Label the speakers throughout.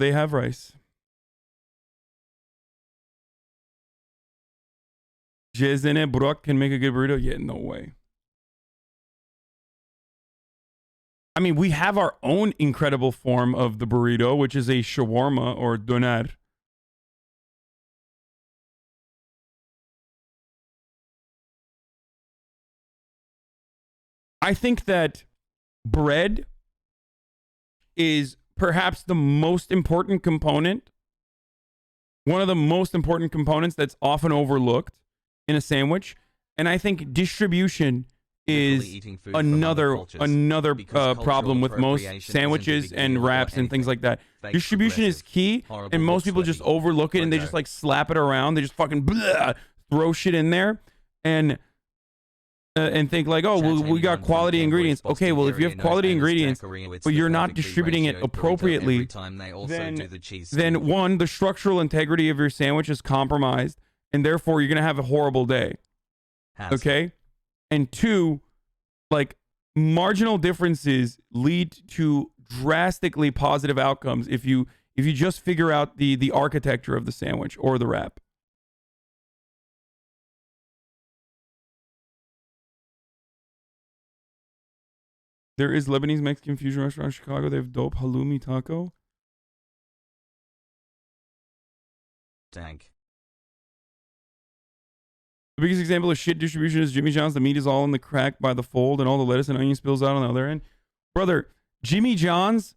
Speaker 1: They have rice. Jizz in it. Brock can make a good burrito. Yeah, no way. I mean, we have our own incredible form of the burrito, which is a shawarma or doner. I think that bread is perhaps the most important component, one of the most important components that's often overlooked in a sandwich. And I think distribution is another problem with most sandwiches and wraps and things like that. Distribution is key, and most people just overlook it and they just like slap it around. They just fucking throw shit in there and think like, oh, well, we got quality ingredients. Okay, well, if you have quality ingredients, but you're not distributing it appropriately, then one, the structural integrity of your sandwich is compromised, and therefore you're gonna have a horrible day. Okay, and two, like marginal differences lead to drastically positive outcomes if you just figure out the architecture of the sandwich or the wrap. There is Lebanese Mexican fusion restaurant in Chicago. They have dope halloumi taco.
Speaker 2: Dang.
Speaker 1: The biggest example of shit distribution is Jimmy John's. The meat is all in the crack by the fold, and all the lettuce and onion spills out on the other end. Brother, Jimmy John's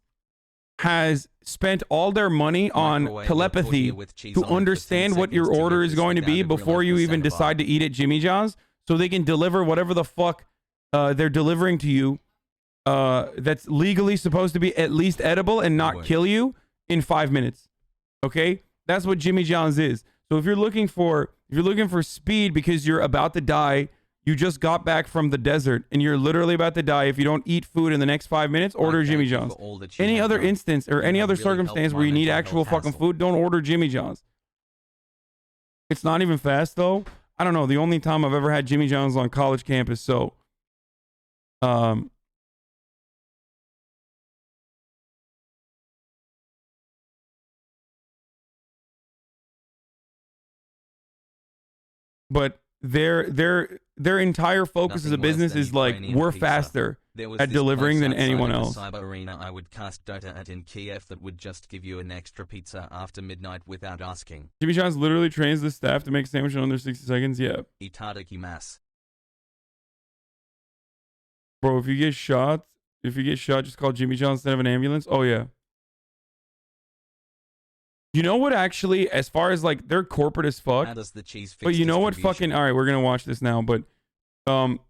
Speaker 1: has spent all their money on telepathy to understand what your order is going to be before you even decide to eat at Jimmy John's, so they can deliver whatever the fuck they're delivering to you that's legally supposed to be at least edible and not kill you in 5 minutes. Okay? That's what Jimmy John's is. So if you're looking for speed because you're about to die, you just got back from the desert and you're literally about to die. If you don't eat food in the next 5 minutes, order Jimmy John's. Any other instance or any other circumstance where you need actual fucking food, don't order Jimmy John's. It's not even fast though. I don't know. The only time I've ever had Jimmy John's on college campus, so but their entire focus as a business is like, we're faster at delivering than anyone else.
Speaker 2: Arena, I would cast Dota at in Kiev that would just give you an extra pizza after midnight without asking.
Speaker 1: Jimmy John's literally trains the staff to make a sandwich in under 60 seconds. Yeah.
Speaker 2: Itadakimasu.
Speaker 1: Bro, if you get shot, just call Jimmy John's instead of an ambulance. Oh yeah. You know what, actually, as far as like they're corporate as fuck.
Speaker 2: How does the cheese fix
Speaker 1: but you know what fucking, all right, we're going to watch this now, but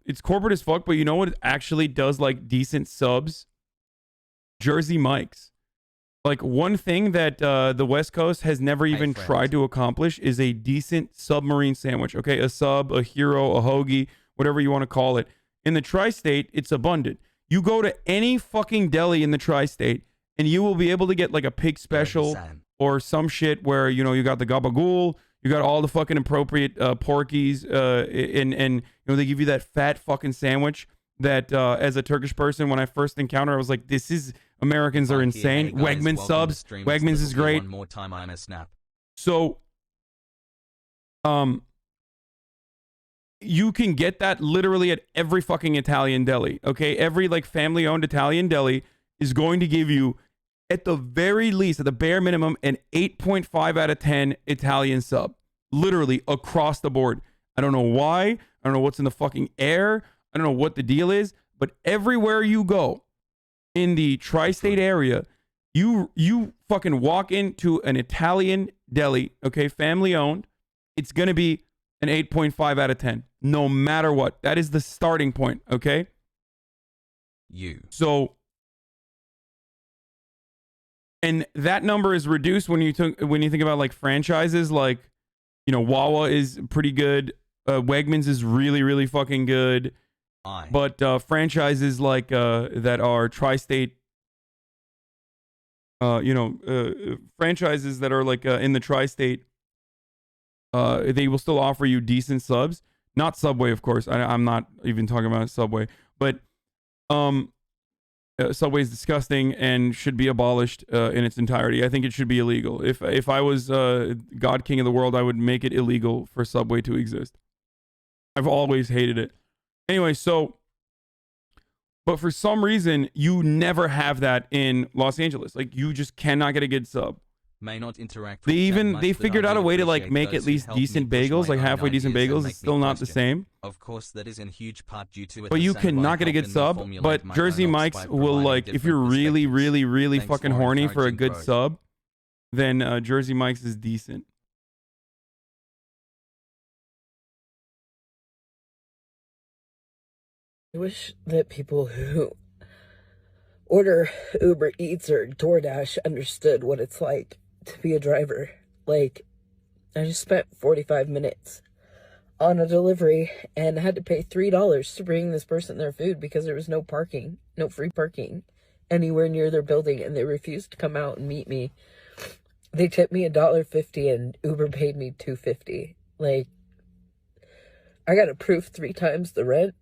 Speaker 1: it's corporate as fuck, but you know what actually does like decent subs? Jersey Mike's. Like one thing that the West Coast has never even tried to accomplish is a decent submarine sandwich. Okay, a sub, a hero, a hoagie, whatever you want to call it. In the tri-state, it's abundant. You go to any fucking deli in the tri-state and you will be able to get like a pig special or some shit where, you know, you got the gabagool, you got all the fucking appropriate porkies, and you know, they give you that fat fucking sandwich that as a Turkish person, when I first encountered, I was like, this is, Americans are insane. Wegman subs, Wegmans is great.
Speaker 2: One more time, I'm a snap.
Speaker 1: So, you can get that literally at every fucking Italian deli, okay? Every like family-owned Italian deli is going to give you, at the very least, at the bare minimum, an 8.5 out of 10 Italian sub. Literally across the board. I don't know why. I don't know what's in the fucking air. I don't know what the deal is. But everywhere you go in the tri-state area, you fucking walk into an Italian deli, okay, family owned. It's going to be an 8.5 out of 10. No matter what. That is the starting point, okay? So... and that number is reduced when you think about like franchises, like, you know, Wawa is pretty good. Wegmans is really, really fucking good. But franchises like that are tri-state, franchises that are like in the tri-state, they will still offer you decent subs. Not Subway, of course. I'm not even talking about Subway, but Subway is disgusting and should be abolished in its entirety. I think it should be illegal. If I was God King of the world, I would make it illegal for Subway to exist. I've always hated it. Anyway, so, but for some reason, you never have that in Los Angeles. Like, you just cannot get a good sub.
Speaker 2: May not interact
Speaker 1: They figured out a way to like make at least decent bagels, like halfway decent bagels. It's still not the same.
Speaker 2: Of course, that is in huge part due to it.
Speaker 1: But you cannot get a good sub. But Jersey Mike's will like, if you're really, really, really fucking horny for a good sub, then Jersey Mike's is decent.
Speaker 3: I wish that people who order Uber Eats or DoorDash understood what it's like to be a driver. Like, I just spent 45 minutes on a delivery and had to pay $3 to bring this person their food because there was no parking, no free parking anywhere near their building, and they refused to come out and meet me. They tipped me $1.50 and Uber paid me $2.50. Like, I got approved 3 times the rent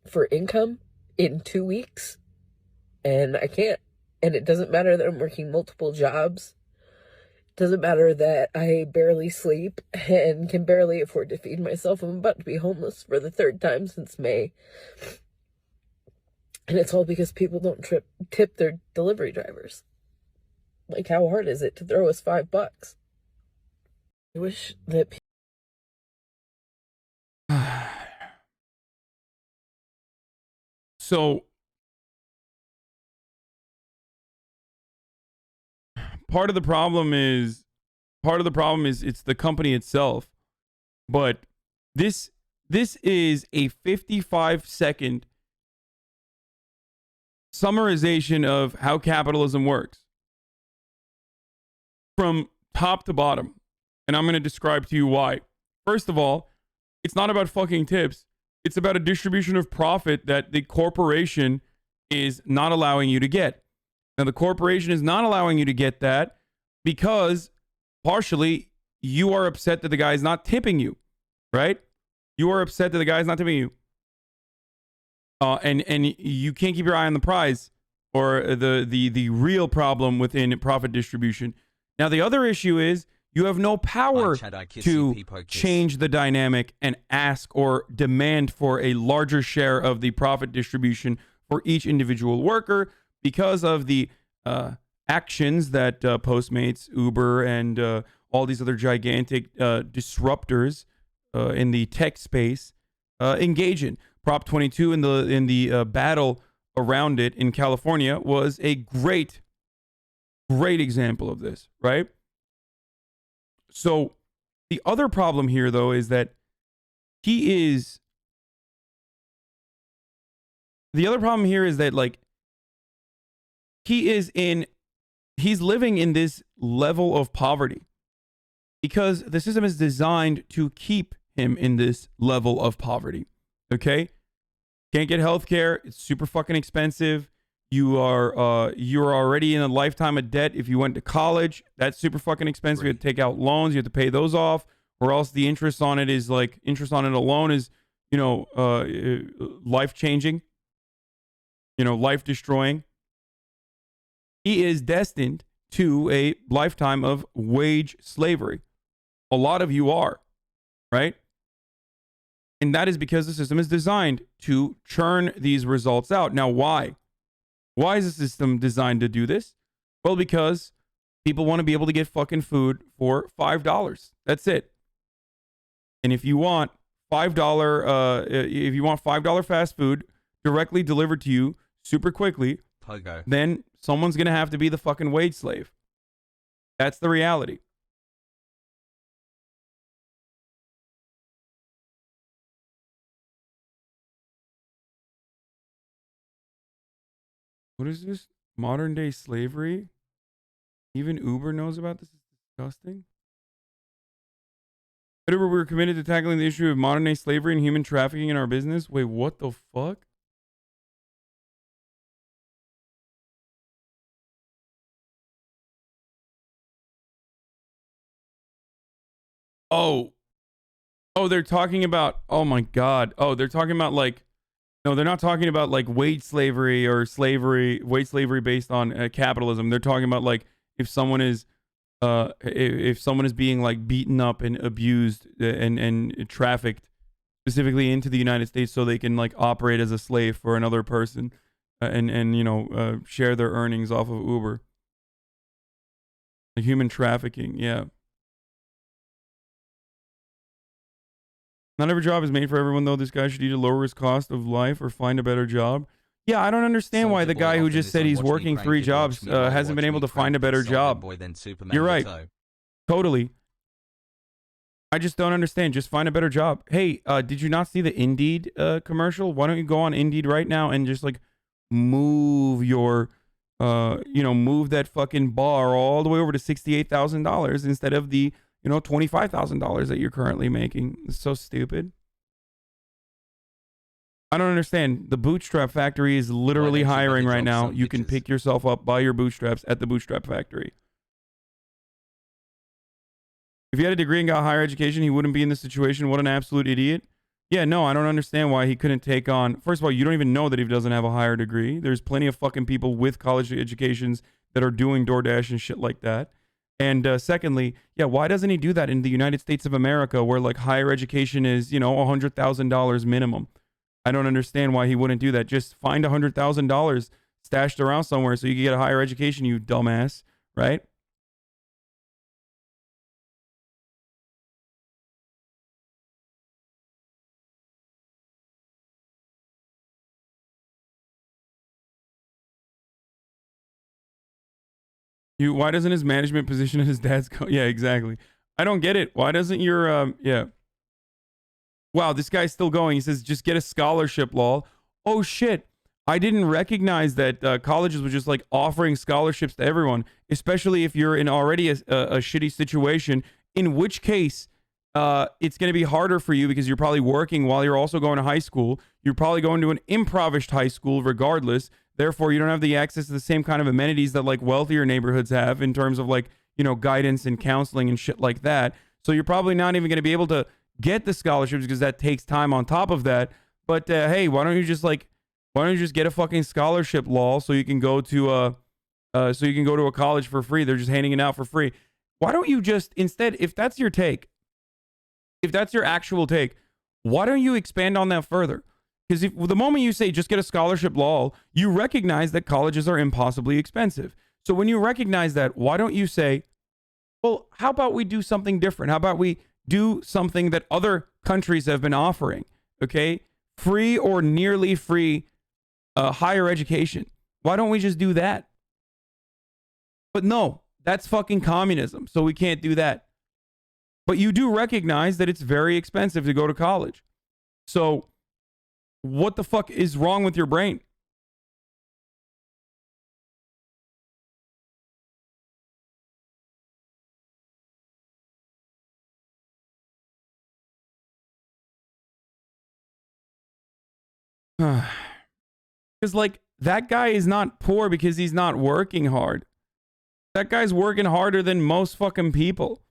Speaker 3: for income in 2 weeks, and I can't. And it doesn't matter that I'm working multiple jobs. It doesn't matter that I barely sleep and can barely afford to feed myself. I'm about to be homeless for the 3rd time since May. And it's all because people don't tip their delivery drivers. Like, how hard is it to throw us $5? I wish that
Speaker 1: So part of the problem is it's the company itself. But this is a 55-second summarization of how capitalism works from top to bottom. And I'm going to describe to you why. First of all, it's not about fucking tips. It's about a distribution of profit that the corporation is not allowing you to get. Now, the corporation is not allowing you to get that because partially you are upset that the guy is not tipping you, right? You are upset that the guy is not tipping you. And you can't keep your eye on the prize or the real problem within profit distribution. Now, the other issue is you have no power to change the dynamic and ask or demand for a larger share of the profit distribution for each individual worker because of the actions that Postmates, Uber, and all these other gigantic disruptors in the tech space engage in. Prop 22 in the battle around it in California was a great example of this, right? So the other problem here, though, is that he's living in this level of poverty because the system is designed to keep him in this level of poverty. Okay? Can't get health care. It's super fucking expensive. You're already in a lifetime of debt if you went to college. That's super fucking expensive. You have to take out loans. You have to pay those off, or else the interest on it is like interest on it alone is, life changing, life destroying. He is destined to a lifetime of wage slavery. A lot of you are, right? And that is because the system is designed to churn these results out. Now, why? Why is the system designed to do this? Well, because people want to be able to get fucking food for $5. That's it. And if you want $5 fast food directly delivered to you super quickly,
Speaker 2: Pogo,
Speaker 1: then someone's going to have to be the fucking wage slave. That's the reality. What is this? Modern day slavery? Even Uber knows about this? It's disgusting. Whatever, we're committed to tackling the issue of modern day slavery and human trafficking in our business. Wait, what the fuck? Oh, they're talking about, oh my God. Oh, they're talking about like No, they're not talking about like wage slavery or wage slavery based on capitalism. They're talking about like if someone is if someone is being like beaten up and abused and trafficked specifically into the United States so they can like operate as a slave for another person and you know share their earnings off of Uber. Like human trafficking, yeah. Not every job is made for everyone, though. This guy should either lower his cost of life or find a better job. Yeah, I don't understand why the guy who just said he's working 3 jobs hasn't been able to find a better job. You're right. Totally. I just don't understand. Just find a better job. Hey, did you not see the Indeed commercial? Why don't you go on Indeed right now and just like move your, move that fucking bar all the way over to $68,000 instead of the, $25,000 that you're currently making. It's so stupid. I don't understand. The Bootstrap Factory is literally hiring right now. You can pick yourself up by your bootstraps at the Bootstrap Factory. If he had a degree and got higher education, he wouldn't be in this situation. What an absolute idiot. Yeah, no, I don't understand why he couldn't take on... First of all, you don't even know that he doesn't have a higher degree. There's plenty of fucking people with college educations that are doing DoorDash and shit like that. And secondly, yeah, why doesn't he do that in the United States of America where like higher education is, $100,000 minimum? I don't understand why he wouldn't do that. Just find $100,000 stashed around somewhere so you can get a higher education, you dumbass, right? Why doesn't his management position at his dad's yeah, exactly. I don't get it. Why doesn't your yeah. Wow, this guy's still going. He says just get a scholarship, lol. Oh shit. I didn't recognize that colleges were just like offering scholarships to everyone, especially if you're in already a shitty situation, in which case it's going to be harder for you because you're probably working while you're also going to high school. You're probably going to an impoverished high school regardless. Therefore, you don't have the access to the same kind of amenities that like wealthier neighborhoods have in terms of like, guidance and counseling and shit like that. So you're probably not even going to be able to get the scholarships because that takes time on top of that. But hey, why don't you just get a fucking scholarship, lol, so you can go to a college for free. They're just handing it out for free. Why don't you just instead, if that's your take, if that's your actual take, why don't you expand on that further? Because the moment you say just get a scholarship, lol, you recognize that colleges are impossibly expensive. So when you recognize that, why don't you say, well, how about we do something different? How about we do something that other countries have been offering? Okay, free or nearly free higher education. Why don't we just do that? But no, that's fucking communism. So we can't do that. But you do recognize that it's very expensive to go to college. So what the fuck is wrong with your brain? Because like that guy is not poor because he's not working hard. That guy's working harder than most fucking people.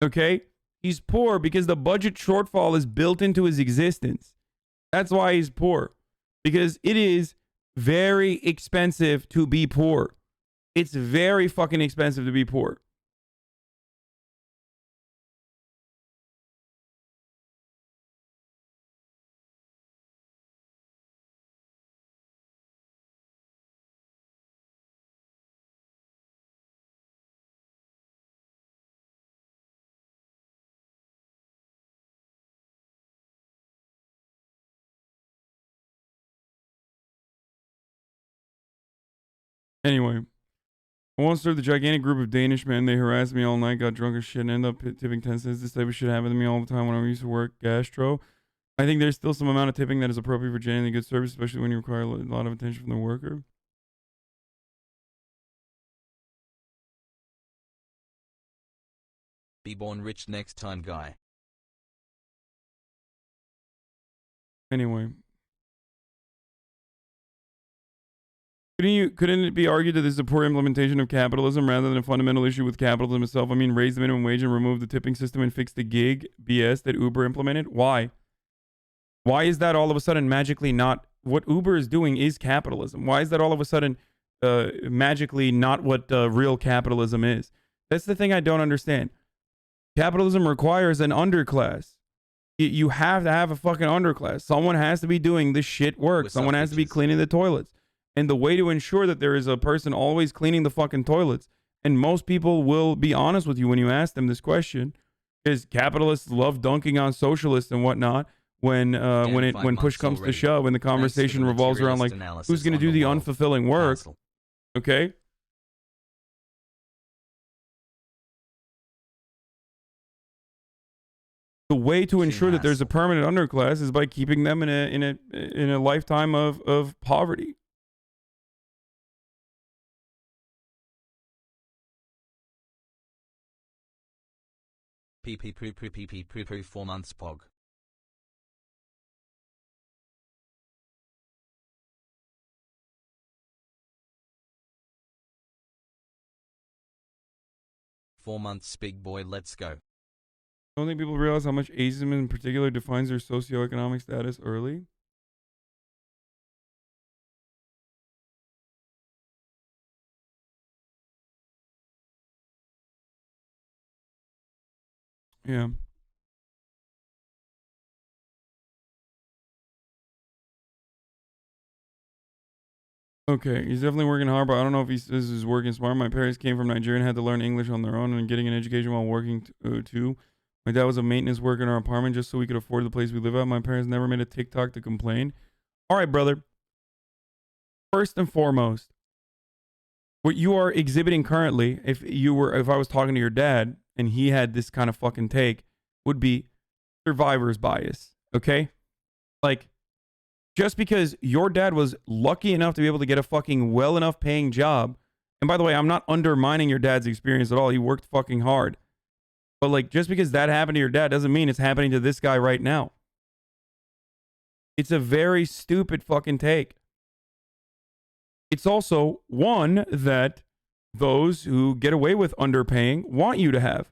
Speaker 1: Okay? He's poor because the budget shortfall is built into his existence. That's why he's poor. Because it is very expensive to be poor. It's very fucking expensive to be poor. Anyway, I once served a gigantic group of Danish men. They harassed me all night, got drunk as shit, and ended up tipping 10 cents. This type of shit happened to me all the time when I used to work gastro. I think there's still some amount of tipping that is appropriate for genuinely good service, especially when you require a lot of attention from the worker.
Speaker 2: Be born rich next time, guy.
Speaker 1: Anyway. Couldn't it be argued that this is a poor implementation of capitalism rather than a fundamental issue with capitalism itself? I mean, raise the minimum wage and remove the tipping system and fix the gig BS that Uber implemented? Why? Why is that all of a sudden magically not what Uber is doing is capitalism. Why is that all of a sudden magically not what real capitalism is? That's the thing I don't understand. Capitalism requires an underclass. You have to have a fucking underclass. Someone has to be doing the shit work. Someone has to be cleaning the toilets. And the way to ensure that there is a person always cleaning the fucking toilets, and most people will be honest with you when you ask them this question, is capitalists love dunking on socialists and whatnot when push comes to shove and the conversation revolves around like who's going to do the unfulfilling work. Okay? The way to ensure that there's a permanent underclass is by keeping them in a lifetime of poverty.
Speaker 2: PP 4 months pog. "4 months, big boy, let's go."
Speaker 1: I don't think people realize how much ageism in particular defines their socioeconomic status early. Yeah. Okay, he's definitely working hard, but I don't know if he's working smart. My parents came from Nigeria and had to learn English on their own and getting an education while working too. My dad was a maintenance worker in our apartment just so we could afford the place we live at. My parents never made a TikTok to complain. All right, brother. First and foremost, what you are exhibiting currently, if I was talking to your dad and he had this kind of fucking take, would be survivor's bias. Okay? Like, just because your dad was lucky enough to be able to get a fucking well enough paying job, and by the way, I'm not undermining your dad's experience at all. He worked fucking hard. But like, just because that happened to your dad doesn't mean it's happening to this guy right now. It's a very stupid fucking take. It's also one that those who get away with underpaying want you to have.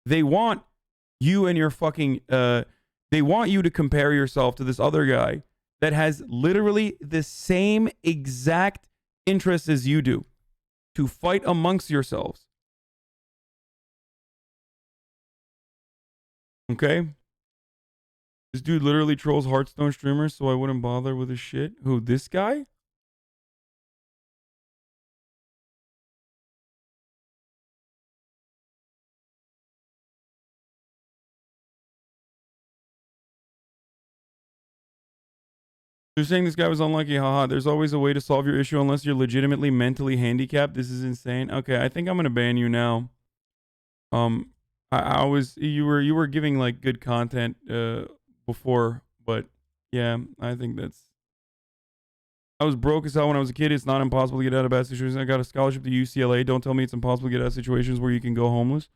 Speaker 1: They want you and your fucking, they want you to compare yourself to this other guy that has literally the same exact interests as you do, to fight amongst yourselves. Okay? This dude literally trolls Hearthstone streamers, so I wouldn't bother with his shit. Who, this guy? You're saying this guy was unlucky, haha. There's always a way to solve your issue unless you're legitimately mentally handicapped. This is insane. Okay, I think I'm gonna ban you now. You were giving like good content before, but yeah, I think I was broke as hell when I was a kid. It's not impossible to get out of bad situations. I got a scholarship to UCLA. Don't tell me it's impossible to get out of situations where you can go homeless.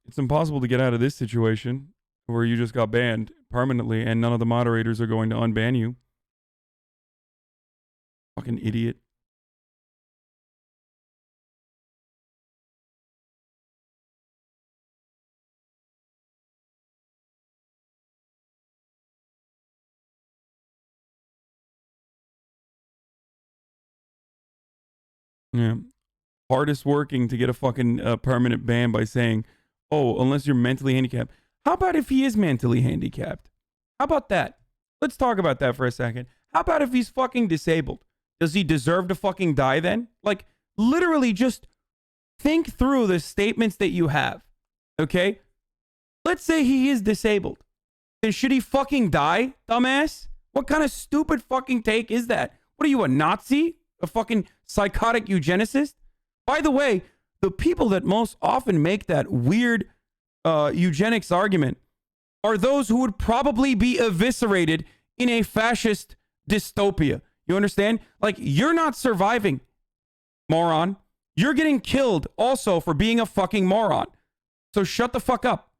Speaker 1: It's impossible to get out of this situation where you just got banned permanently and none of the moderators are going to unban you. Fucking idiot. Yeah. Hardest working to get a fucking permanent ban by saying, oh, unless you're mentally handicapped. How about if he is mentally handicapped? How about that? Let's talk about that for a second. How about if he's fucking disabled? Does he deserve to fucking die then? Like, literally just think through the statements that you have. Okay? Let's say he is disabled. Then should he fucking die, dumbass? What kind of stupid fucking take is that? What are you, a Nazi? A fucking psychotic eugenicist? By the way, the people that most often make that weird eugenics argument are those who would probably be eviscerated in a fascist dystopia. You understand? Like, you're not surviving, moron. You're getting killed also for being a fucking moron. So shut the fuck up.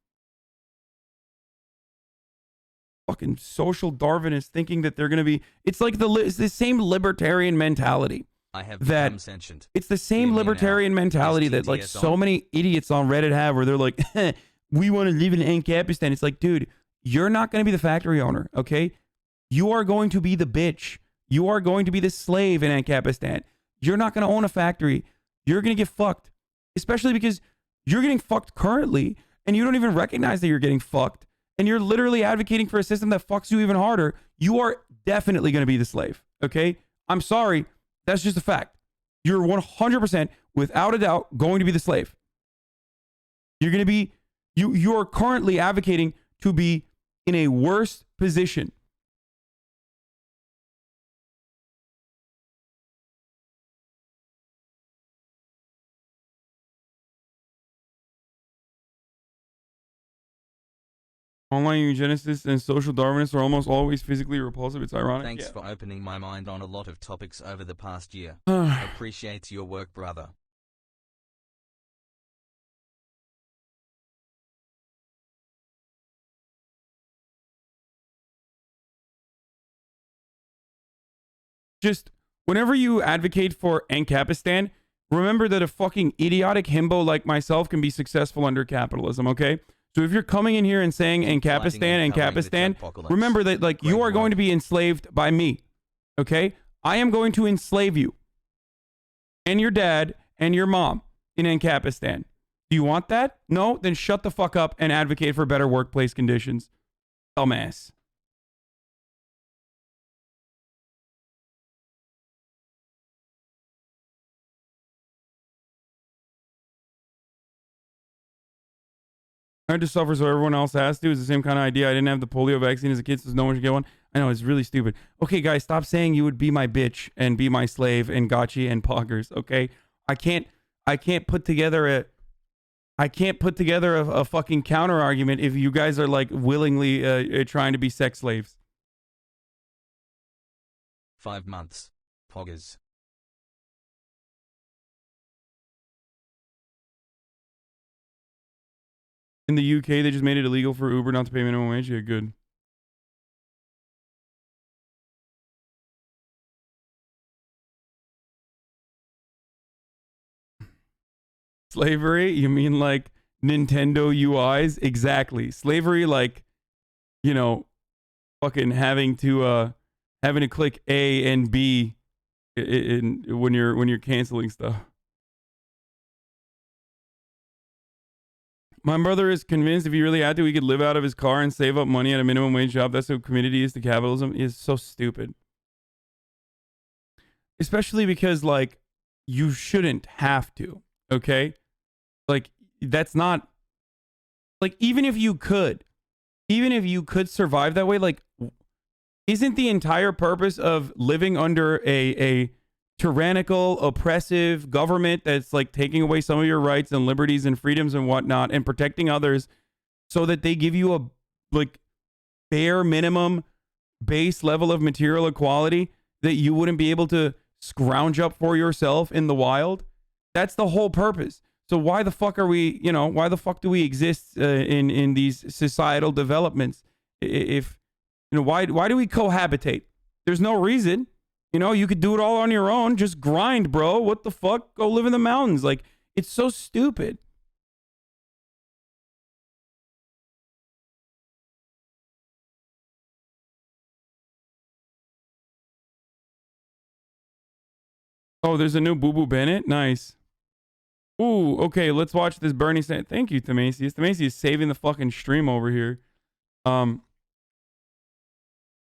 Speaker 1: Fucking social Darwinists thinking that they're going to be... It's like it's the same libertarian mentality.
Speaker 2: I have become sentient.
Speaker 1: It's the same libertarian mentality that like so many idiots on Reddit have where they're like, we want to live in Ancapistan. It's like, dude, you're not going to be the factory owner, okay? You are going to be the bitch. You are going to be the slave in Ancapistan. You're not going to own a factory. You're going to get fucked, especially because you're getting fucked currently and you don't even recognize that you're getting fucked. And you're literally advocating for a system that fucks you even harder. You are definitely going to be the slave. Okay. I'm sorry. That's just a fact. You're 100% without a doubt going to be the slave. You're going to be, you're currently advocating to be in a worse position. Online eugenicists and social Darwinists are almost always physically repulsive. It's ironic.
Speaker 2: Thanks for opening my mind on a lot of topics over the past year. Appreciate your work, brother.
Speaker 1: Just whenever you advocate for Ancapistan, remember that a fucking idiotic himbo like myself can be successful under capitalism, okay? So if you're coming in here and saying Ancapistan, remember that like you are going to be enslaved by me, okay? I am going to enslave you and your dad and your mom in Ancapistan. Do you want that? No? Then shut the fuck up and advocate for better workplace conditions. Dumbass. I had to suffer so everyone else has to. It's the same kind of idea. I didn't have the polio vaccine as a kid, so no one should get one. I know, it's really stupid. Okay, guys, stop saying you would be my bitch and be my slave and gotchi and poggers, okay? I can't put together a fucking counter argument if you guys are like willingly trying to be sex slaves.
Speaker 2: 5 months. Poggers.
Speaker 1: In the UK, they just made it illegal for Uber not to pay minimum wage. Yeah, good. Slavery? You mean like Nintendo UIs? Exactly. Slavery, like, you know, fucking having to click A and B when you're canceling stuff. My brother is convinced if he really had to, he could live out of his car and save up money at a minimum wage job. That's how committed he is to capitalism. Is so stupid. Especially because, like, you shouldn't have to, okay? Like, that's not... Like, even if you could survive that way, like, isn't the entire purpose of living under a tyrannical, oppressive government that's like taking away some of your rights and liberties and freedoms and whatnot and protecting others so that they give you a like bare minimum base level of material equality that you wouldn't be able to scrounge up for yourself in the wild? That's the whole purpose. So why the fuck are we, why the fuck do we exist in these societal developments? If, why do we cohabitate? There's no reason. You could do it all on your own. Just grind, bro. What the fuck? Go live in the mountains. Like, it's so stupid. Oh, there's a new Boo Boo Bennett? Nice. Ooh, okay, let's watch this Bernie Sanders. Thank you, Themasius. Themasius is saving the fucking stream over here.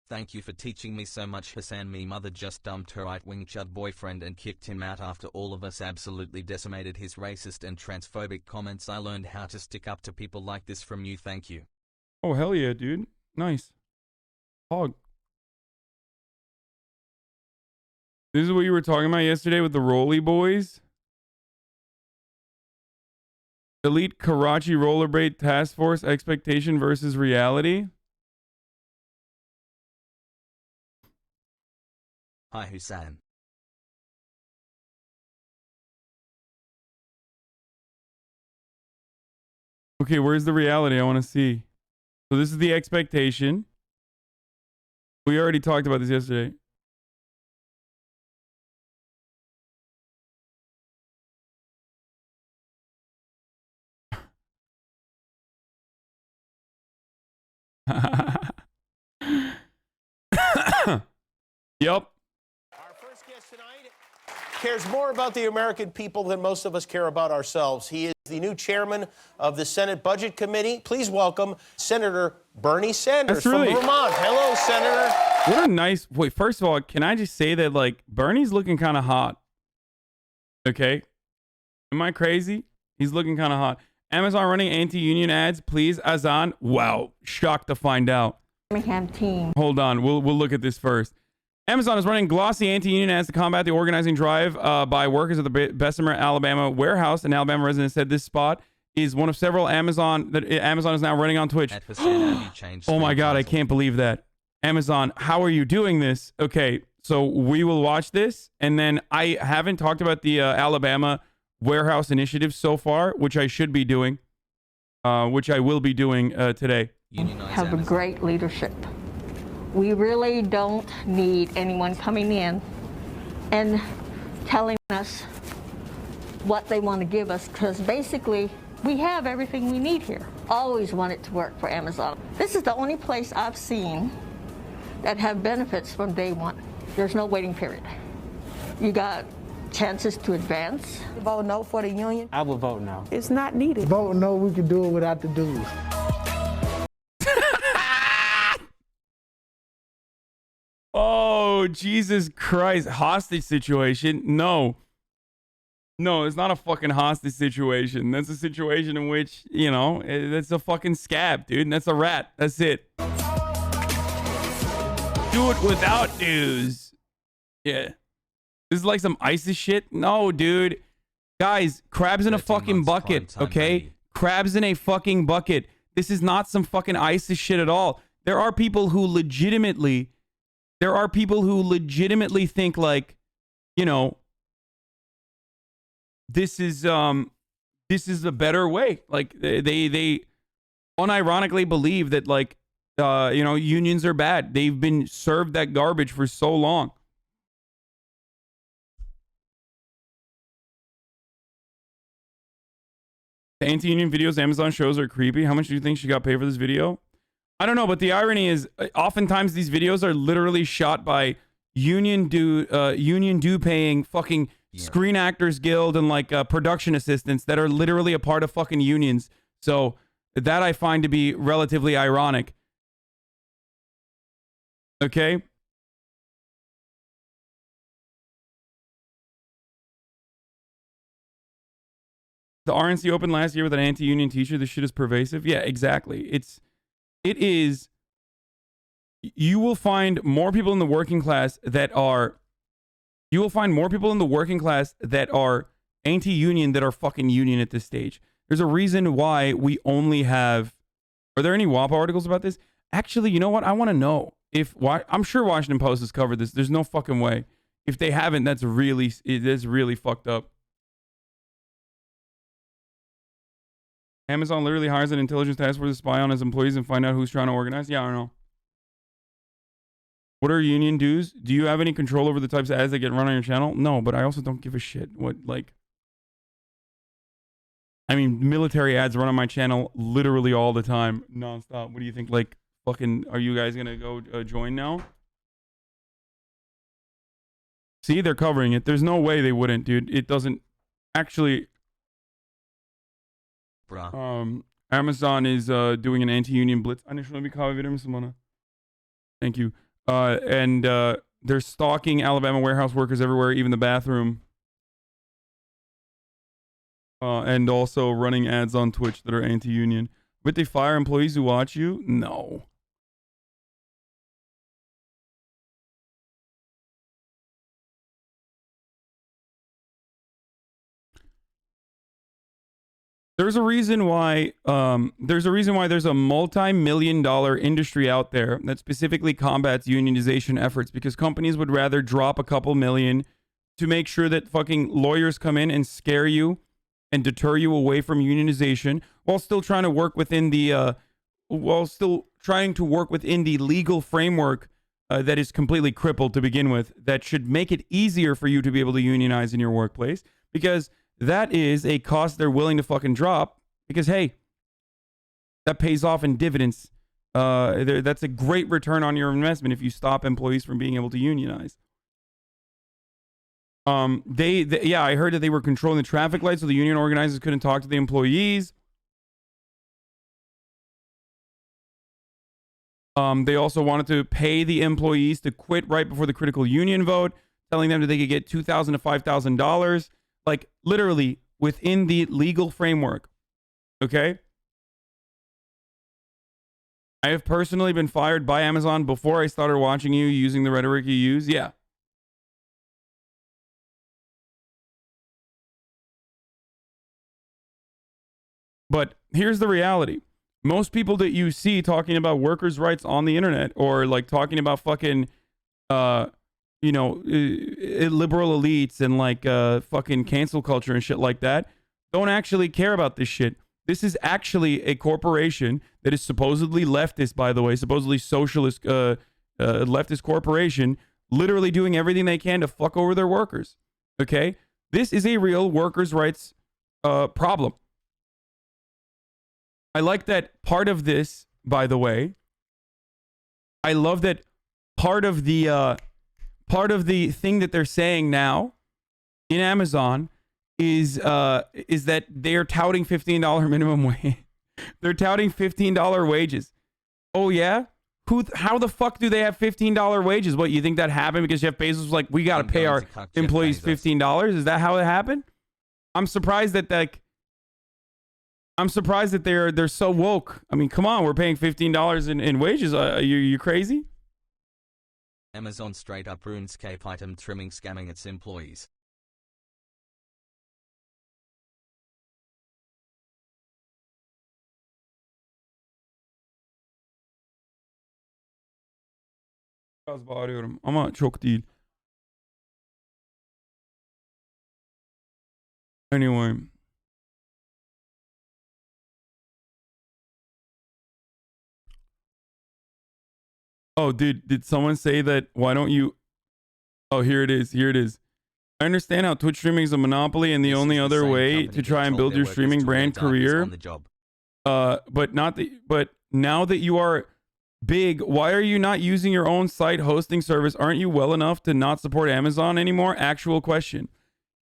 Speaker 2: Thank you for teaching me so much. Hassan, me mother just dumped her right-wing chud boyfriend and kicked him out after all of us absolutely decimated his racist and transphobic comments. I learned how to stick up to people like this from you. Thank you.
Speaker 1: Oh, hell yeah, dude. Nice. Hog. This is what you were talking about yesterday with the Rolly Boys? Elite Karachi Rollerblade Task Force Expectation versus Reality?
Speaker 2: Hi, Hussein.
Speaker 1: Okay, where's the reality? I want to see. So this is the expectation. We already talked about this yesterday. Yep.
Speaker 4: Our first guest tonight cares more about the American people than most of us care about ourselves. He is the new chairman of the Senate Budget Committee. Please welcome Senator Bernie Sanders from Vermont. Hello, Senator.
Speaker 1: What a nice... Wait, first of all, can I just say that, like, Bernie's looking kind of hot. Okay? Am I crazy? He's looking kind of hot. Amazon running anti-union ads, please. Azan. Wow. Shocked to find out.
Speaker 5: Team.
Speaker 1: Hold on. We'll look at this first. Amazon is running glossy anti-union ads to combat the organizing drive by workers at the Bessemer, Alabama warehouse. An Alabama resident said this spot is one of several Amazon that Amazon is now running on Twitch. Oh my God, I can't believe that. Amazon, how are you doing this? Okay, so we will watch this, and then I haven't talked about the Alabama warehouse initiative so far, which I should be doing, which I will be doing today.
Speaker 5: Have a great leadership. We really don't need anyone coming in and telling us what they want to give us, because basically we have everything we need here. Always wanted to work for Amazon. This is the only place I've seen that have benefits from day one. There's no waiting period. You got chances to advance.
Speaker 6: Vote no for the union?
Speaker 7: I will vote no.
Speaker 6: It's not needed.
Speaker 8: Vote no, we can do it without the dues.
Speaker 1: Oh, Jesus Christ. Hostage situation? No. No, it's not a fucking hostage situation. That's a situation in which, you know, that's a fucking scab, dude. That's a rat. That's it. Do it without dues. Yeah. This is like some ISIS shit? No, dude. Guys, crabs in a fucking bucket, okay? Crabs in a fucking bucket. This is not some fucking ISIS shit at all. There are people who legitimately think like, you know, this is a better way. Like they unironically believe that, like, you know, unions are bad. They've been served that garbage for so long. The anti-union videos Amazon shows are creepy. How much do you think she got paid for this video? I don't know, but the irony is oftentimes these videos are literally shot by union due paying fucking Screen Actors Guild and like production assistants that are literally a part of fucking unions. So that I find to be relatively ironic. Okay? The RNC opened last year with an anti-union teacher. This shit is pervasive. Yeah, exactly. It is. You will find more people in the working class that are. You will find more people in the working class that are anti-union that are fucking union at this stage. There's a reason why we only have. Are there any WAPA articles about this? Actually, you know what? I want to know if. Why? I'm sure Washington Post has covered this. There's no fucking way. If they haven't, that's really fucked up. Amazon literally hires an intelligence task force to spy on its employees and find out who's trying to organize. Yeah, I don't know. What are union dues? Do you have any control over the types of ads that get run on your channel? No, but I also don't give a shit. What, like... I mean, military ads run on my channel literally all the time, nonstop. What do you think? Like, fucking, are you guys gonna go join now? See, they're covering it. There's no way they wouldn't, dude. It doesn't... Actually... Amazon is doing an anti-union blitz. Thank you. And they're stalking Alabama warehouse workers everywhere, even the bathroom. And also running ads on Twitch that are anti-union. But they fire employees who watch you? No. There's a reason why there's a multi-million-dollar industry out there that specifically combats unionization efforts, because companies would rather drop a couple million to make sure that fucking lawyers come in and scare you and deter you away from unionization while still trying to work within the legal framework that is completely crippled to begin with, that should make it easier for you to be able to unionize in your workplace, because that is a cost they're willing to fucking drop, because, hey, that pays off in dividends That's a great return on your investment if you stop employees from being able to unionize. Yeah, I heard that they were controlling the traffic lights so the union organizers couldn't talk to the employees. They also wanted to pay the employees to quit right before the critical union vote, telling them that they could get $2,000 to $5,000, like literally within the legal framework. Okay? I have personally been fired by Amazon before I started watching you using the rhetoric you use. Yeah. But here's the reality. Most people that you see talking about workers' rights on the internet or like talking about fucking, liberal elites and like fucking cancel culture and shit like that don't actually care about this shit. This is actually a corporation that is supposedly leftist, by the way, supposedly socialist leftist corporation, literally doing everything they can to fuck over their workers. Okay? This is a real workers' rights problem. I like that part of this, by the way. I love that part of the thing that they're saying now in Amazon is that they are touting $15 minimum wage. They're touting $15 wages. Oh yeah? How the fuck do they have $15 wages? What, you think that happened because Jeff Bezos was like, we got to pay our employees $15? Is that how it happened? I'm surprised that they're so woke. I mean, come on, we're paying $15 in wages. You crazy?
Speaker 2: Amazon straight up RuneScape item trimming scamming its employees.
Speaker 1: Biraz bağırıyorum ama çok değil. Anyway. Oh, did someone say that? Why don't you? Oh, here it is. Here it is. I understand how Twitch streaming is a monopoly, and the only other way to try and build your streaming brand career. But now that you are big, why are you not using your own site hosting service? Aren't you well enough to not support Amazon anymore? Actual question.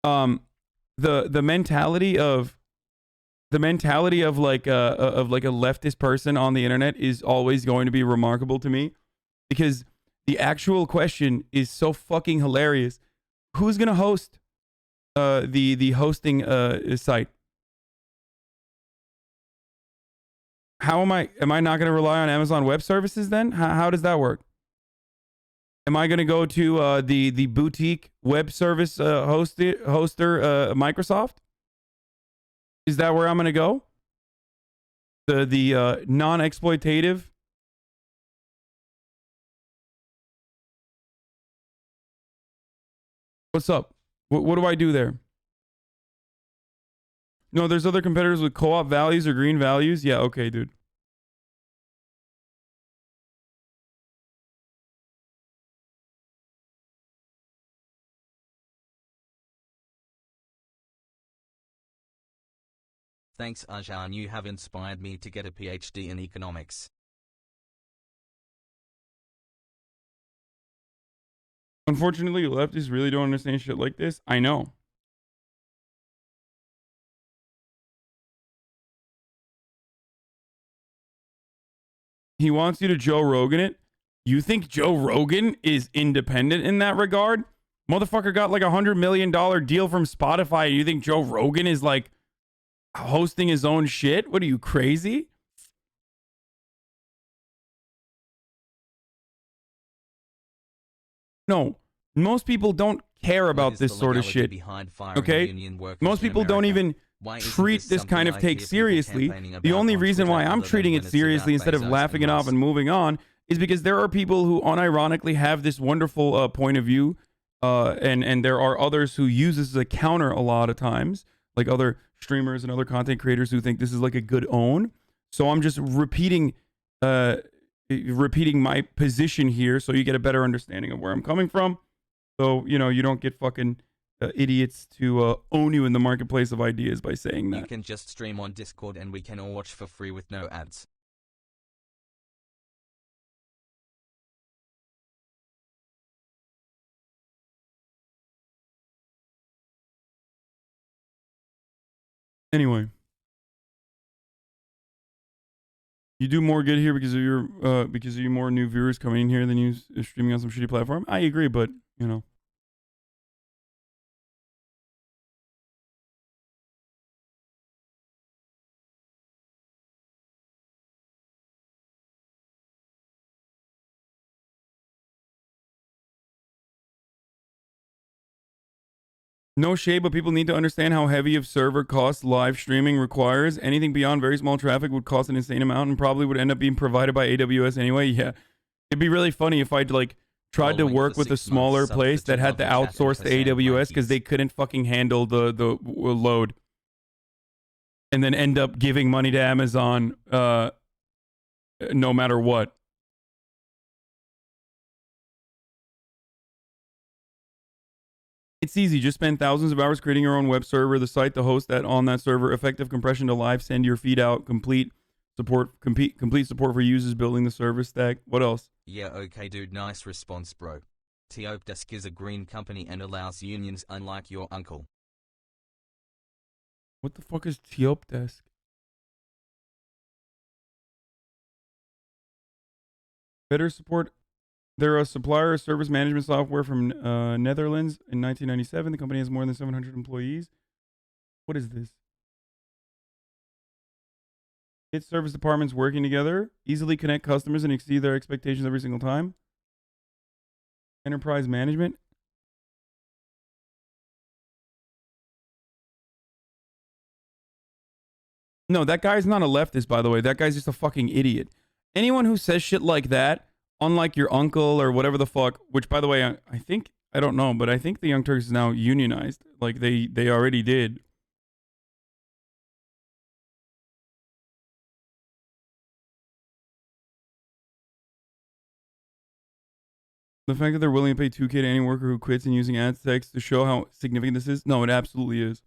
Speaker 1: The mentality of like a leftist person on the internet is always going to be remarkable to me, because the actual question is so fucking hilarious. Who's gonna host the hosting site? How am I not gonna rely on Amazon Web Services then? How does that work? Am I gonna go to the boutique web service hoster Microsoft? Is that where I'm gonna go? The non-exploitative. What's up? What do I do there? No, there's other competitors with co-op values or green values. Yeah, okay, dude.
Speaker 2: Thanks Arjan, you have inspired me to get a PhD in economics.
Speaker 1: Unfortunately, leftists really don't understand shit like this. I know. He wants you to Joe Rogan it. You think Joe Rogan is independent in that regard? Motherfucker got like $100 million deal from Spotify. You think Joe Rogan is like hosting his own shit? What are you, crazy? No, most people don't care about this sort of shit. Okay? Most people don't even treat this kind of take seriously. The only reason why I'm treating it seriously instead of laughing it off and moving on is because there are people who unironically have this wonderful point of view, and there are others who use this as a counter a lot of times, like other streamers and other content creators who think this is like a good own. So I'm just repeating my position here so you get a better understanding of where I'm coming from. So, you know, you don't get fucking idiots to own you in the marketplace of ideas by saying that.
Speaker 2: You can just stream on Discord and we can all watch for free with no ads.
Speaker 1: Anyway. You do more good here because of your more new viewers coming in here than you streaming on some shitty platform. I agree, but you know. No shade, but people need to understand how heavy of server costs live streaming requires. Anything beyond very small traffic would cost an insane amount and probably would end up being provided by AWS anyway. Yeah. It'd be really funny if I'd like tried to work with a smaller place that had to outsource to AWS because they couldn't fucking handle the load. And then end up giving money to Amazon no matter what. It's easy. Just spend thousands of hours creating your own web server, the site to host that on that server, effective compression to live, send your feed out, complete support for users building the service stack. What else?
Speaker 2: Yeah, okay, dude. Nice response, bro. Teopdesk is a green company and allows unions, unlike your uncle.
Speaker 1: What the fuck is Teopdesk? Better support. They're a supplier of service management software from Netherlands in 1997. The company has more than 700 employees. What is this? Get service departments working together, easily connect customers and exceed their expectations every single time. Enterprise management. No, that guy's not a leftist, by the way. That guy's just a fucking idiot. Anyone who says shit like that, unlike your uncle or whatever the fuck, which, by the way, I think, I don't know, but I think the Young Turks is now unionized. Like, they already did. The fact that they're willing to pay 2K to any worker who quits and using ad text to show how significant this is? No, it absolutely is.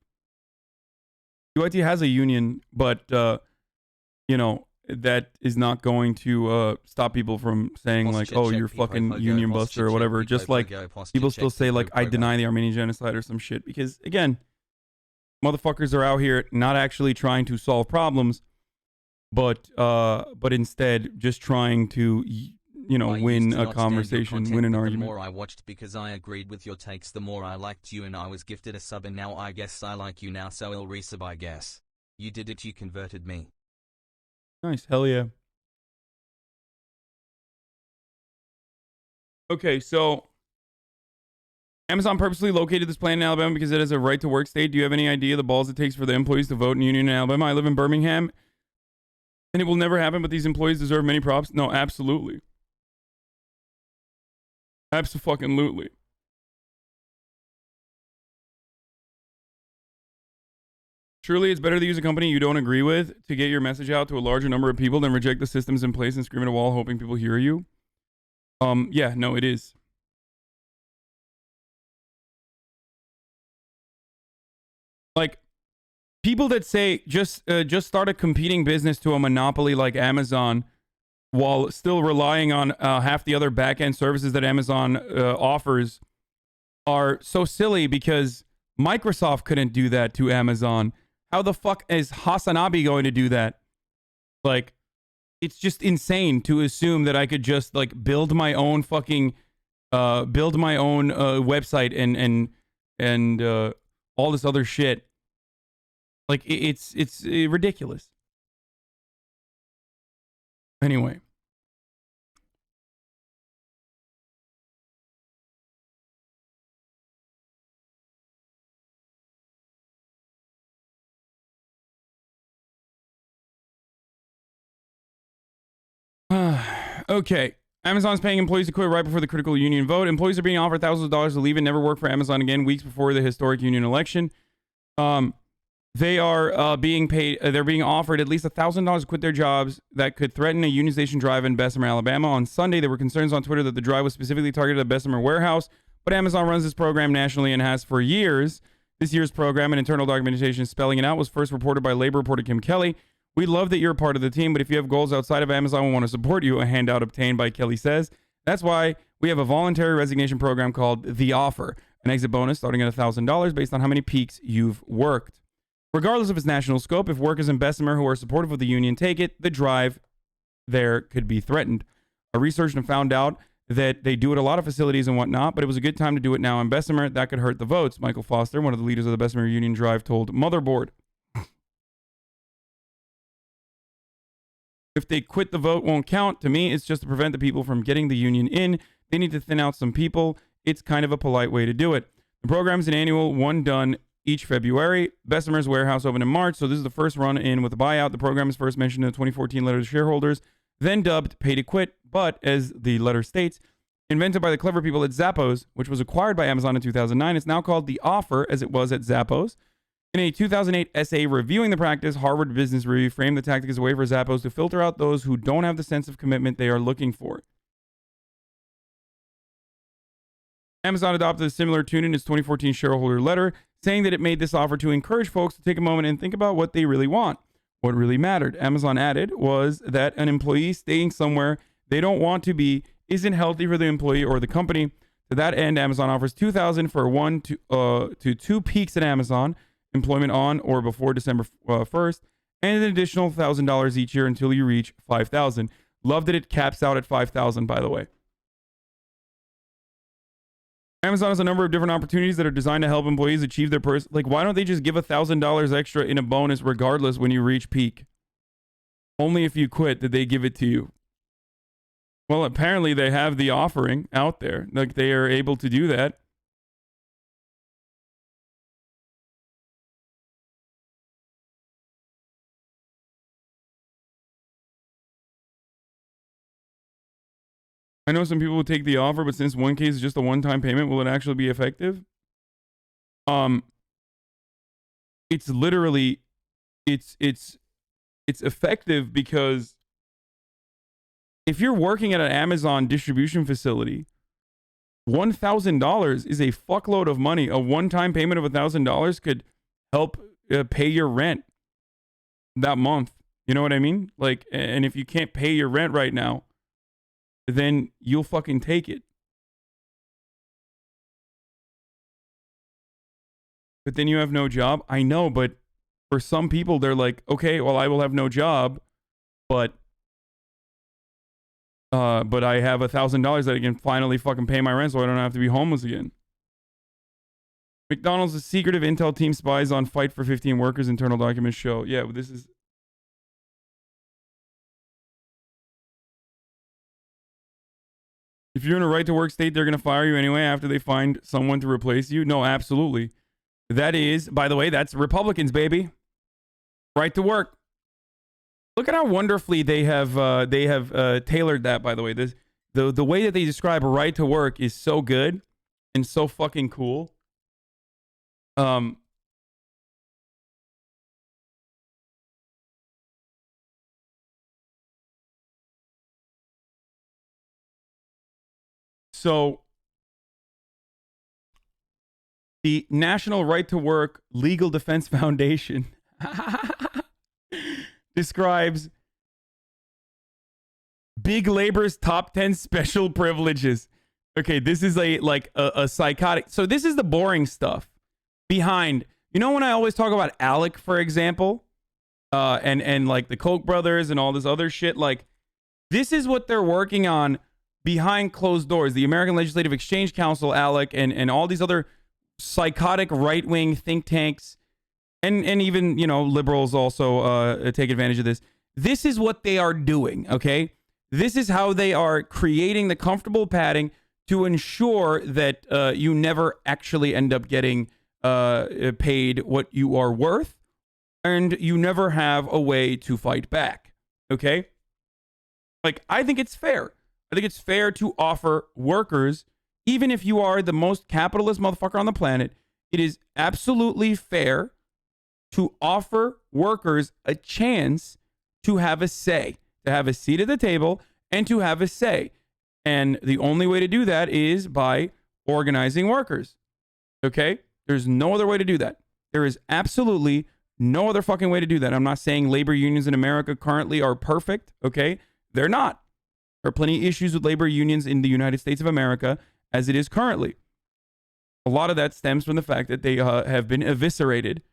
Speaker 1: UIT has a union, but, you know, that is not going to stop people from saying, like, oh, you're fucking union buster or whatever. Just like people still say, like, I deny the Armenian genocide or some shit. Because, again, motherfuckers are out here not actually trying to solve problems, but instead just trying to, you know, win a conversation, win an argument.
Speaker 2: The more I watched because I agreed with your takes, the more I liked you and I was gifted a sub and now I guess I like you now, so I'll resub, I guess. You did it, you converted me.
Speaker 1: Nice, hell yeah. Okay, so Amazon purposely located this plant in Alabama because it has a right to work state. Do you have any idea the balls it takes for the employees to vote in union in Alabama? I live in Birmingham, and it will never happen, but these employees deserve many props. No, absolutely. Abso-fucking-lutely. Surely it's better to use a company you don't agree with to get your message out to a larger number of people than reject the systems in place and scream at a wall hoping people hear you. Yeah, no, it is. Like, people that say just start a competing business to a monopoly like Amazon while still relying on half the other back-end services that Amazon offers are so silly because Microsoft couldn't do that to Amazon. How the fuck is Hasanabi going to do that? Like, it's just insane to assume that I could just like build my own fucking website and all this other shit. Like, it's ridiculous. Anyway. Okay. Amazon's paying employees to quit right before the critical union vote. Employees are being offered thousands of dollars to leave and never work for Amazon again weeks before the historic union election. They are being paid. They're being offered at least $1,000 to quit their jobs that could threaten a unionization drive in Bessemer, Alabama. On Sunday, there were concerns on Twitter that the drive was specifically targeted at Bessemer warehouse, but Amazon runs this program nationally and has for years. This year's program and internal documentation spelling it out was first reported by labor reporter Kim Kelly. We love that you're a part of the team, but if you have goals outside of Amazon, we want to support you, a handout obtained by Kelly says. That's why we have a voluntary resignation program called The Offer, an exit bonus starting at $1,000 based on how many peaks you've worked. Regardless of its national scope, if workers in Bessemer who are supportive of the union take it, the drive there could be threatened. A researcher found out that they do it at a lot of facilities and whatnot, but it was a good time to do it now in Bessemer. That could hurt the votes. Michael Foster, one of the leaders of the Bessemer Union Drive, told Motherboard. If they quit, the vote won't count. To me, it's just to prevent the people from getting the union in. They need to thin out some people. It's kind of a polite way to do it. The program's an annual one done each February. Bessemer's warehouse opened in March, so this is the first run in with a buyout. The program is first mentioned in the 2014 letter to shareholders, then dubbed Pay to Quit, but as the letter states, invented by the clever people at Zappos, which was acquired by Amazon in 2009. It's now called The Offer, as it was at Zappos. In a 2008 essay reviewing the practice, Harvard Business Review framed the tactic as a way for Zappos to filter out those who don't have the sense of commitment they are looking for. Amazon adopted a similar tune in its 2014 shareholder letter, saying that it made this offer to encourage folks to take a moment and think about what they really want. What really mattered, Amazon added, was that an employee staying somewhere they don't want to be isn't healthy for the employee or the company. To that end, Amazon offers $2,000 for 1 to 2 peaks at Amazon, employment on or before December 1st, and an additional $1,000 each year until you reach $5,000. Love that it caps out at $5,000, by the way. Amazon has a number of different opportunities that are designed to help employees achieve their like, why don't they just give $1,000 extra in a bonus regardless when you reach peak? Only if you quit did they give it to you. Well, apparently they have the offering out there. Like, they are able to do that. I know some people will take the offer, but since one case is just a one-time payment, will it actually be effective? It's literally, it's effective because if you're working at an Amazon distribution facility, $1,000 is a fuckload of money. A one-time payment of $1,000 could help pay your rent that month. You know what I mean? Like, and if you can't pay your rent right now, then you'll fucking take it. But then you have no job. I know, but for some people, they're like, okay, well, I will have no job, but I have $1,000 that I can finally fucking pay my rent so I don't have to be homeless again. McDonald's, the secretive intel team spies on fight for 15 workers, internal documents show. Yeah, but this is... If you're in a right to work state, they're going to fire you anyway after they find someone to replace you. No, absolutely. That is, by the way, that's Republicans, baby. Right to work. Look at how wonderfully they have tailored that, by the way. The way that they describe right to work is so good and so fucking cool. So the National Right to Work Legal Defense Foundation describes big labor's top 10 special privileges. Okay, this is a psychotic. So this is the boring stuff behind. You know when I always talk about ALEC, for example, and like the Koch brothers and all this other shit, like this is what they're working on behind closed doors. The American Legislative Exchange Council, ALEC, and all these other psychotic right-wing think tanks, and even, you know, liberals also take advantage of this. This is what they are doing, okay? This is how they are creating the comfortable padding to ensure that you never actually end up getting paid what you are worth, and you never have a way to fight back, okay? Like, I think it's fair. I think it's fair to offer workers, even if you are the most capitalist motherfucker on the planet, it is absolutely fair to offer workers a chance to have a say, to have a seat at the table, and to have a say. And the only way to do that is by organizing workers. Okay? There's no other way to do that. There is absolutely no other fucking way to do that. I'm not saying labor unions in America currently are perfect. Okay? They're not. There are plenty of issues with labor unions in the United States of America as it is currently. A lot of that stems from the fact that they have been eviscerated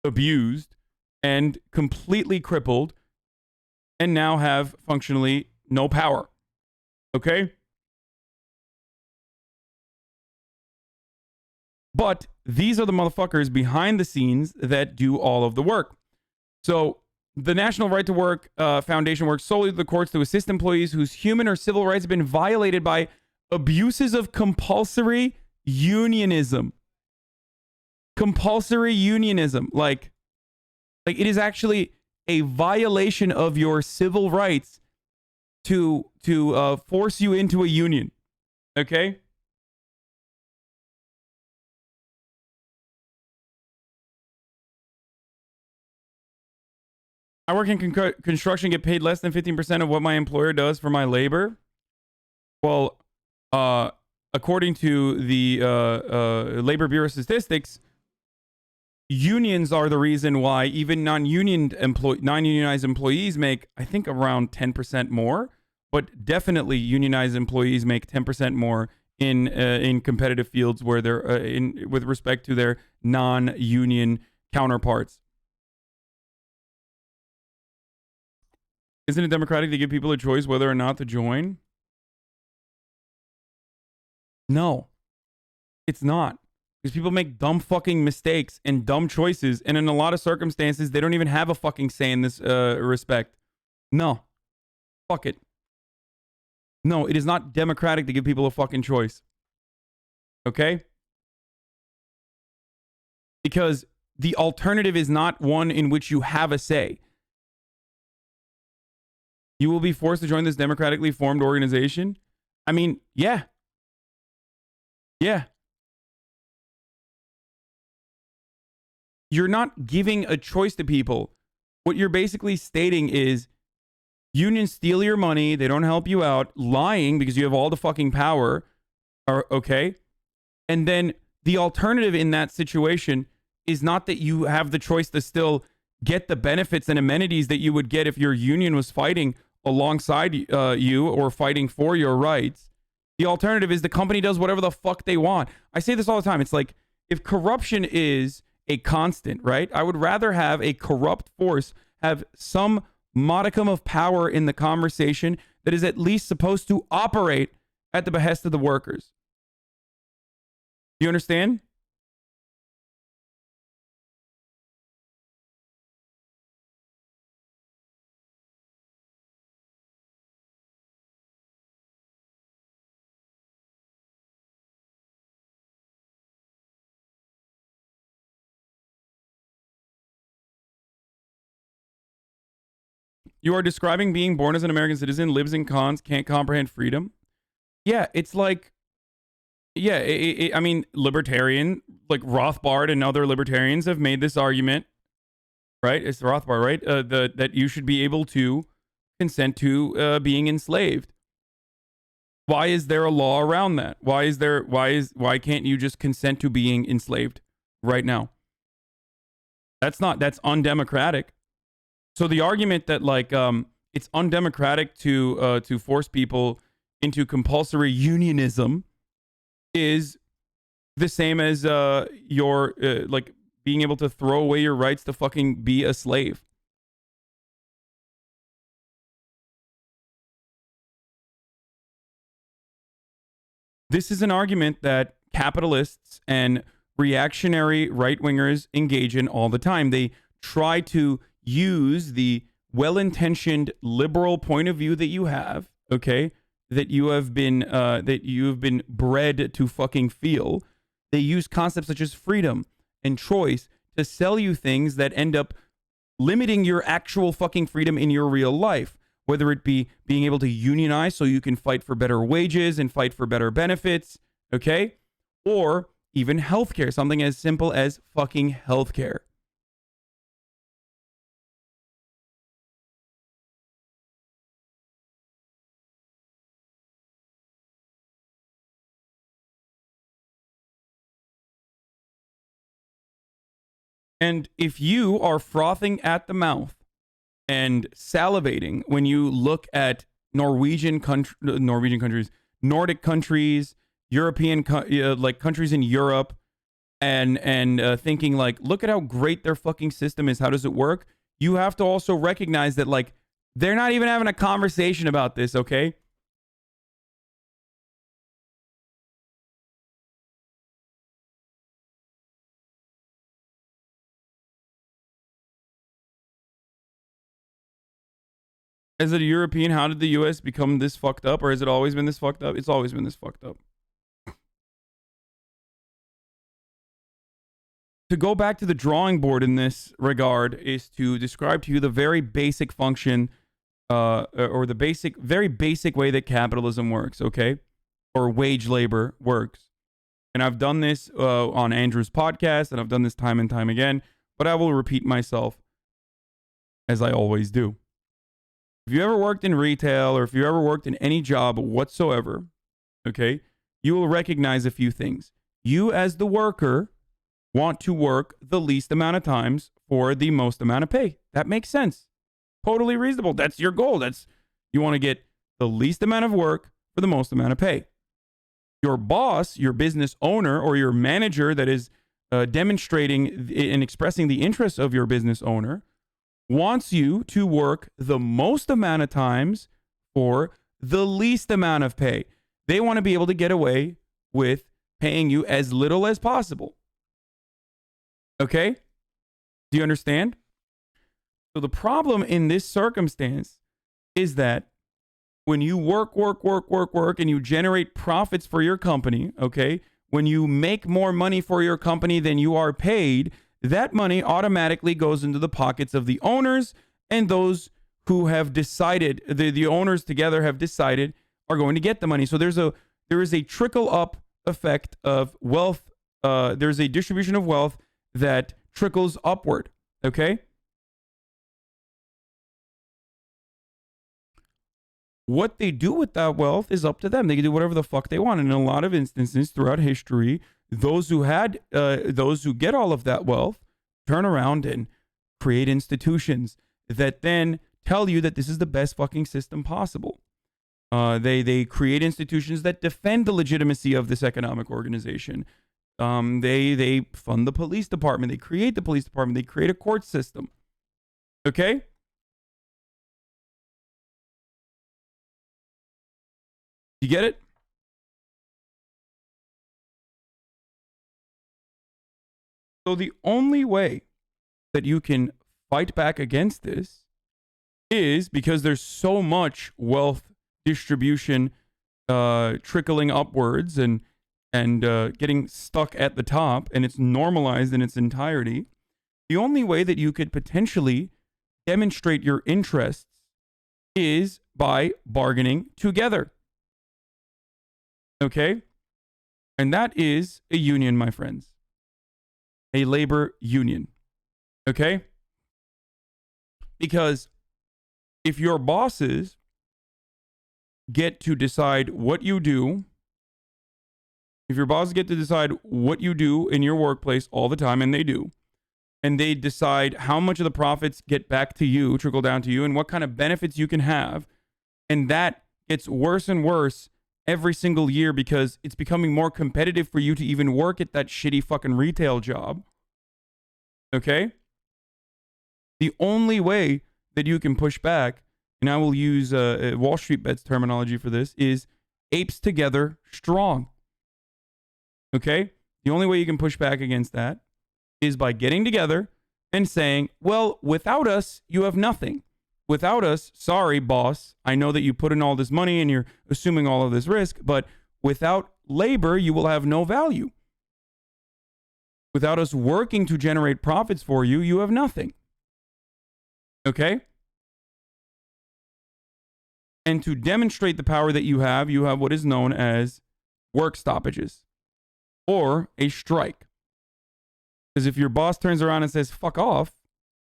Speaker 1: abused, and completely crippled, and now have functionally no power. Okay? But these are the motherfuckers behind the scenes that do all of the work. So the National Right to Work Foundation works solely with the courts to assist employees whose human or civil rights have been violated by abuses of compulsory unionism. Compulsory unionism. Like it is actually a violation of your civil rights to force you into a union. Okay? I work in construction, get paid less than 15% of what my employer does for my labor. Well, according to the Labor Bureau statistics, unions are the reason why even non-unionized employees make, I think, around 10% more. But definitely, unionized employees make 10% more in competitive fields where they're with respect to their non-union counterparts. Isn't it democratic to give people a choice whether or not to join? No, it's not. Because people make dumb fucking mistakes and dumb choices. And in a lot of circumstances, they don't even have a fucking say in this respect. No. Fuck it. No, it is not democratic to give people a fucking choice. Okay? Because the alternative is not one in which you have a say. You will be forced to join this democratically formed organization? I mean, yeah. Yeah. You're not giving a choice to people. What you're basically stating is unions steal your money, they don't help you out, lying because you have all the fucking power, okay? And then the alternative in that situation is not that you have the choice to still get the benefits and amenities that you would get if your union was fighting alongside you or fighting for your rights. The alternative is the company does whatever the fuck they want. I say this all the time. It's like, if corruption is a constant, right? I would rather have a corrupt force have some modicum of power in the conversation that is at least supposed to operate at the behest of the workers. You understand? You are describing being born as an American citizen, lives in cons, can't comprehend freedom. Yeah, it's like, yeah, I mean, libertarian, like Rothbard and other libertarians have made this argument, right? It's Rothbard, right? That you should be able to consent to being enslaved. Why is there a law around that? Why can't you just consent to being enslaved right now? That's undemocratic. So the argument that like it's undemocratic to force people into compulsory unionism is the same as your like being able to throw away your rights to fucking be a slave. This is an argument that capitalists and reactionary right-wingers engage in all the time. They try to use the well-intentioned liberal point of view that you have, okay, that you've been bred to fucking feel. They use concepts such as freedom and choice to sell you things that end up limiting your actual fucking freedom in your real life, whether it be being able to unionize so you can fight for better wages and fight for better benefits, okay, or even healthcare, something as simple as fucking healthcare. And if you are frothing at the mouth and salivating when you look at Nordic countries, European like countries in Europe, and thinking like, look at how great their fucking system is. How does it work? You have to also recognize that like they're not even having a conversation about this, okay? As a European, how did the US become this fucked up? Or has it always been this fucked up? It's always been this fucked up. To go back to the drawing board in this regard is to describe to you the very basic function or the very basic way that capitalism works, okay? Or wage labor works. And I've done this on Andrew's podcast, and I've done this time and time again, but I will repeat myself as I always do. If you ever worked in retail or if you ever worked in any job whatsoever, okay, you will recognize a few things. You as the worker want to work the least amount of times for the most amount of pay. That makes sense. Totally reasonable. That's your goal. You want to get the least amount of work for the most amount of pay. Your boss, your business owner, or your manager that is demonstrating and expressing the interests of your business owner wants you to work the most amount of times for the least amount of pay. They want to be able to get away with paying you as little as possible. Okay? Do you understand? So the problem in this circumstance is that when you work, and you generate profits for your company, okay, when you make more money for your company than you are paid, that money automatically goes into the pockets of the owners, and those who have decided, the owners together have decided are going to get the money. So there is a trickle up effect of wealth. There's a distribution of wealth that trickles upward. Okay. What they do with that wealth is up to them. They can do whatever the fuck they want. And in a lot of instances throughout history, those who get all of that wealth turn around and create institutions that then tell you that this is the best fucking system possible. They create institutions that defend the legitimacy of this economic organization. They fund the police department. They create the police department. They create a court system. Okay? You get it? So the only way that you can fight back against this is because there's so much wealth distribution trickling upwards and getting stuck at the top, and it's normalized in its entirety. The only way that you could potentially demonstrate your interests is by bargaining together. Okay? And that is a union, my friends. A labor union. Okay? Because if your bosses get to decide what you do, if your bosses get to decide what you do in your workplace all the time, and they do, and they decide how much of the profits get back to you, trickle down to you, and what kind of benefits you can have, and that gets worse and worse every single year because it's becoming more competitive for you to even work at that shitty fucking retail job. Okay? The only way that you can push back, and I will use Wall Street Bets terminology for this, is apes together strong. Okay? The only way you can push back against that is by getting together and saying, well, without us, you have nothing. Without us, sorry, boss, I know that you put in all this money and you're assuming all of this risk, but without labor, you will have no value. Without us working to generate profits for you, you have nothing. Okay? And to demonstrate the power that you have what is known as work stoppages or a strike. Because if your boss turns around and says, fuck off,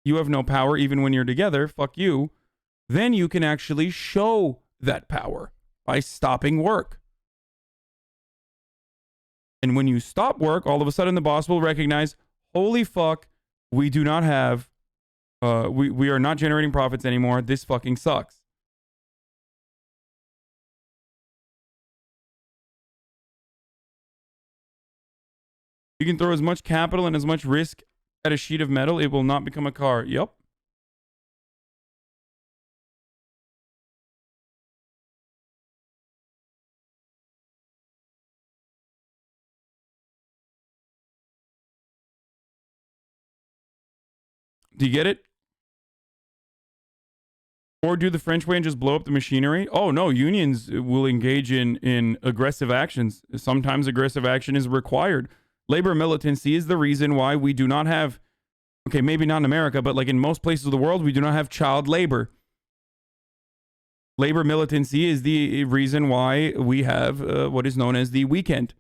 Speaker 1: you have no power even when you're together, fuck you, then you can actually show that power by stopping work. And when you stop work, all of a sudden the boss will recognize, holy fuck, we do not have, we are not generating profits anymore. This fucking sucks. You can throw as much capital and as much risk at a sheet of metal, it will not become a car. Yep. Do you get it? Or do the French way and just blow up the machinery? Oh, no. Unions will engage in aggressive actions. Sometimes aggressive action is required. Labor militancy is the reason why we do not have, okay, maybe not in America, but like in most places of the world, we do not have child labor. Labor militancy is the reason why we have what is known as the weekend.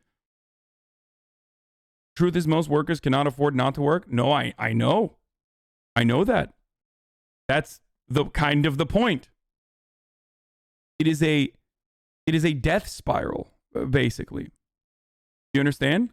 Speaker 1: Truth is, most workers cannot afford not to work. No, I know. I know that. That's the kind of the point. It is a death spiral, basically. You understand?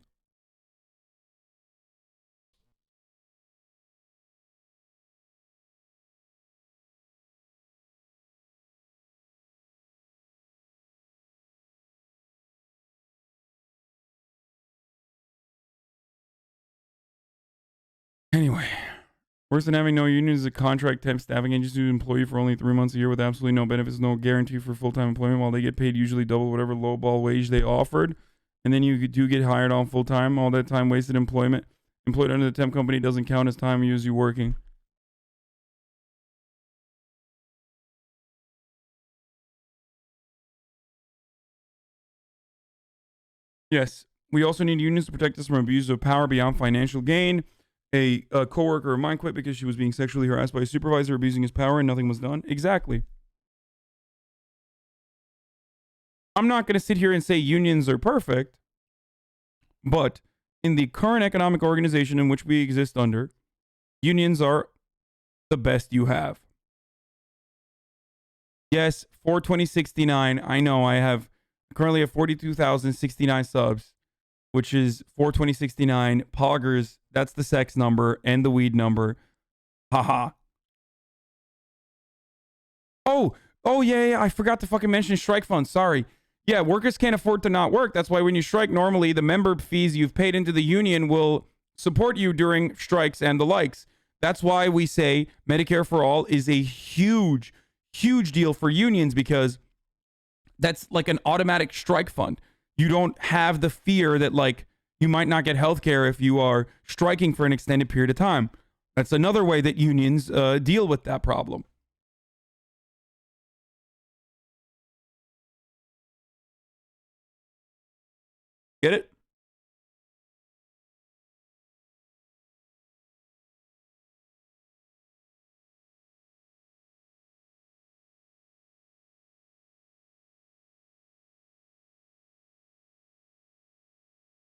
Speaker 1: Anyway, worse than having no union is a contract temp staffing agency who's employee for only 3 months a year with absolutely no benefits, no guarantee for full-time employment, while they get paid usually double whatever lowball wage they offered. And then you do get hired on full-time. All that time wasted employed under the temp company doesn't count as time used you working. Yes, we also need unions to protect us from abuse of power beyond financial gain. A coworker of mine quit because she was being sexually harassed by a supervisor abusing his power and nothing was done. Exactly. I'm not going to sit here and say unions are perfect, but in the current economic organization in which we exist under, unions are the best you have. Yes, 42069. I know I currently have 42,069 subs, which is 42069 poggers. That's the sex number and the weed number. Haha. Oh yeah. I forgot to fucking mention strike funds. Sorry. Yeah, workers can't afford to not work. That's why when you strike, normally the member fees you've paid into the union will support you during strikes and the likes. That's why we say Medicare for all is a huge, huge deal for unions, because that's like an automatic strike fund. You don't have the fear that like you might not get health care if you are striking for an extended period of time. That's another way that unions deal with that problem. Get it?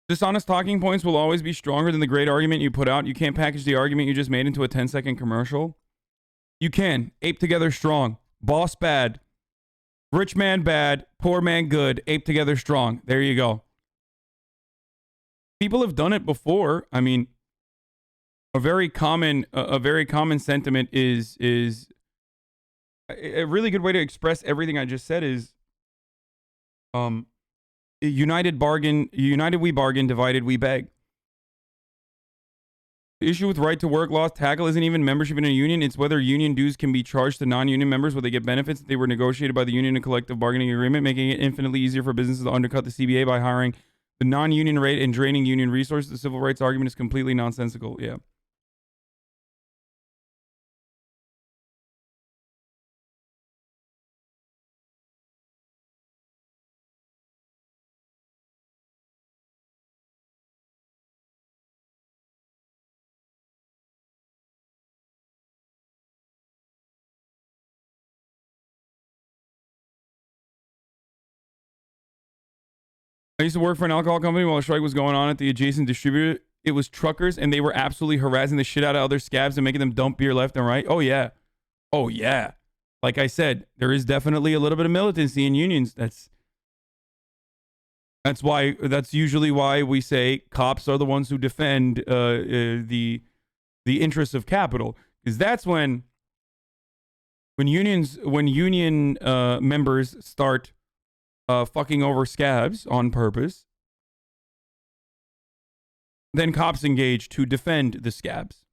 Speaker 1: Dishonest talking points will always be stronger than the great argument you put out. You can't package the argument you just made into a 10-second commercial. You can. Ape together strong. Boss bad. Rich man bad. Poor man good. Ape together strong. There you go. People have done it before. I mean, a very common sentiment is a really good way to express everything I just said is united we bargain, divided we beg. The issue with right to work laws tackle isn't even membership in a union. It's whether union dues can be charged to non-union members where they get benefits that they were negotiated by the union in a collective bargaining agreement, making it infinitely easier for businesses to undercut the CBA by hiring the non-union rate and draining union resources. The civil rights argument is completely nonsensical. Yeah. I used to work for an alcohol company while a strike was going on at the adjacent distributor. It was truckers, and they were absolutely harassing the shit out of other scabs and making them dump beer left and right. Oh, yeah. Oh, yeah. Like I said, there is definitely a little bit of militancy in unions. That's usually why we say cops are the ones who defend the interests of capital. Because that's when union members start fucking over scabs on purpose, Then cops engage to defend the scabs.